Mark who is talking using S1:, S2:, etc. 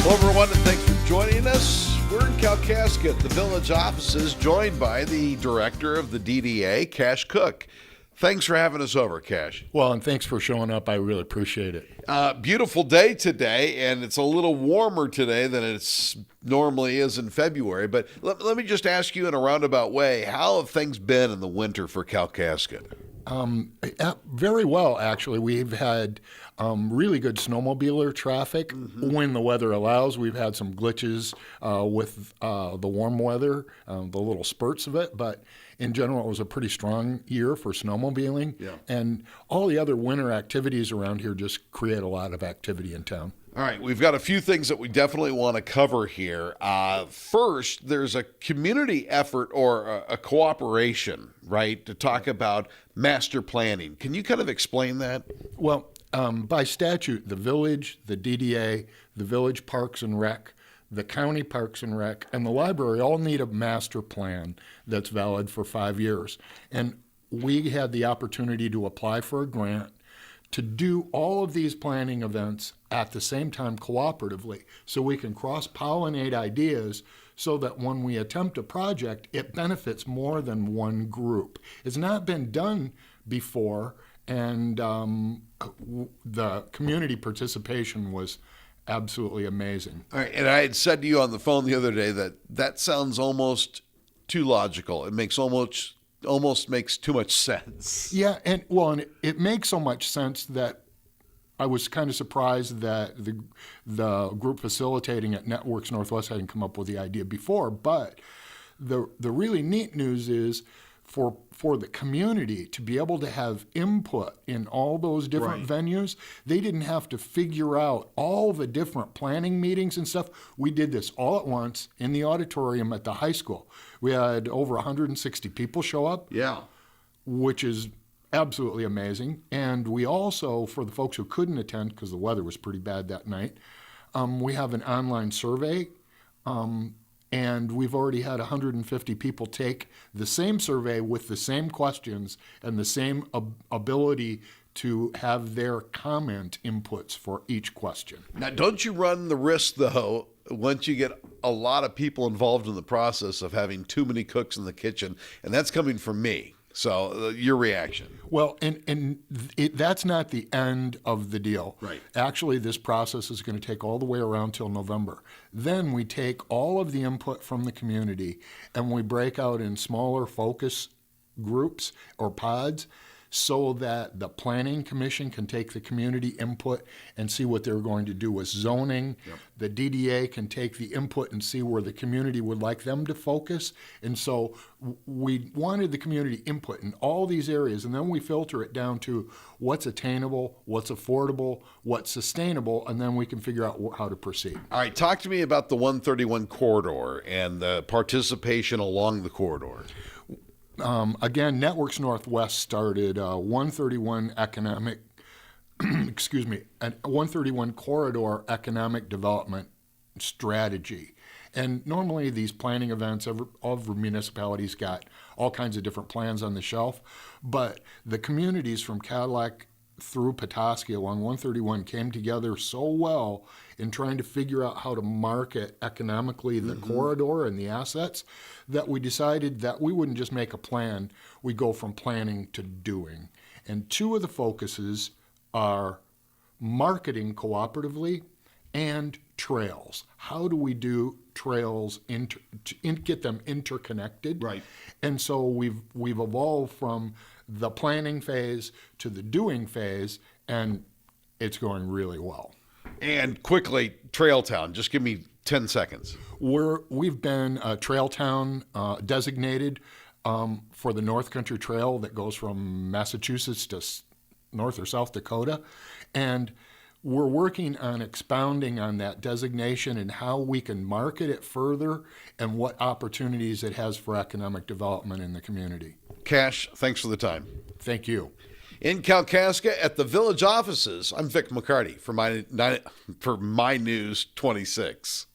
S1: Hello, everyone, and thanks for joining us. We're in Kalkaska at the village offices, joined by the director of the DDA, Cash Cook. Thanks for having us over, Cash.
S2: Well, and thanks for showing up. I really appreciate it.
S1: Beautiful day today, and it's a little warmer today than it normally is in February. But let me just ask you in a roundabout way, how have things been in the winter for Kalkaska?
S2: Very well, actually. We've had really good snowmobiler traffic when the weather allows. We've had some glitches with the warm weather, the little spurts of it, but in general, it was a pretty strong year for snowmobiling.
S1: Yeah.
S2: And all the other winter activities around here just create a lot of activity in town.
S1: All right, we've got a few things that we definitely want to cover here. First, there's a community effort or a cooperation, right, to talk about master planning. Can you kind of explain that?
S2: Well, by statute, the village, the DDA, the village Parks and Rec, the county Parks and Rec, and the library all need a master plan that's valid for 5 years. And we had the opportunity to apply for a grant to do all of these planning events at the same time cooperatively, so we can cross-pollinate ideas so that when we attempt a project, it benefits more than one group. It's not been done before, and the community participation was absolutely amazing.
S1: All right, and I had said to you on the phone the other day that sounds almost too logical. It makes almost makes too much sense.
S2: Yeah, and it makes so much sense that I was kind of surprised that the group facilitating at Networks Northwest hadn't come up with the idea before. But the really neat news is for the community to be able to have input in all those different venues. They didn't have to figure out all the different planning meetings and stuff. We did this all at once in the auditorium at the high school. We had over 160 people show up.
S1: Yeah.
S2: Which is absolutely amazing. And we also, for the folks who couldn't attend because the weather was pretty bad that night, we have an online survey. And we've already had 150 people take the same survey with the same questions and the same ability to have their comment inputs for each question.
S1: Now, don't you run the risk, though, once you get a lot of people involved in the process of having too many cooks in the kitchen, and that's coming from me. So your reaction?
S2: Well, and that's not the end of the deal.
S1: Right.
S2: Actually, this process is going to take all the way around till November. Then we take all of the input from the community and we break out in smaller focus groups or pods so that the planning commission can take the community input and see what they're going to do with zoning. Yep. The DDA can take the input and see where the community would like them to focus. And so we wanted the community input in all these areas, and then we filter it down to what's attainable, what's affordable, what's sustainable, and then we can figure out how to proceed.
S1: All right, talk to me about the 131 corridor and the participation along the corridor.
S2: Again, Networks Northwest started 131 economic, 131 corridor economic development strategy. And normally these planning events, all municipalities got all kinds of different plans on the shelf, but the communities from Cadillac through Petoskey along 131 came together so well in trying to figure out how to market economically the corridor and the assets that we decided that we wouldn't just make a plan, we go from planning to doing. And two of the focuses are marketing cooperatively and trails. How do we do trails, get them interconnected?
S1: Right.
S2: And so we've evolved from the planning phase to the doing phase, and it's going really well.
S1: And quickly, Trail Town, just give me 10 seconds.
S2: We've been Trail Town designated for the North Country Trail that goes from Massachusetts to North or South Dakota, and we're working on expounding on that designation and how we can market it further and what opportunities it has for economic development in the community.
S1: Cash, thanks for the time.
S2: Thank you.
S1: In Kalkaska at the village offices, I'm Vic McCarty for my News 26.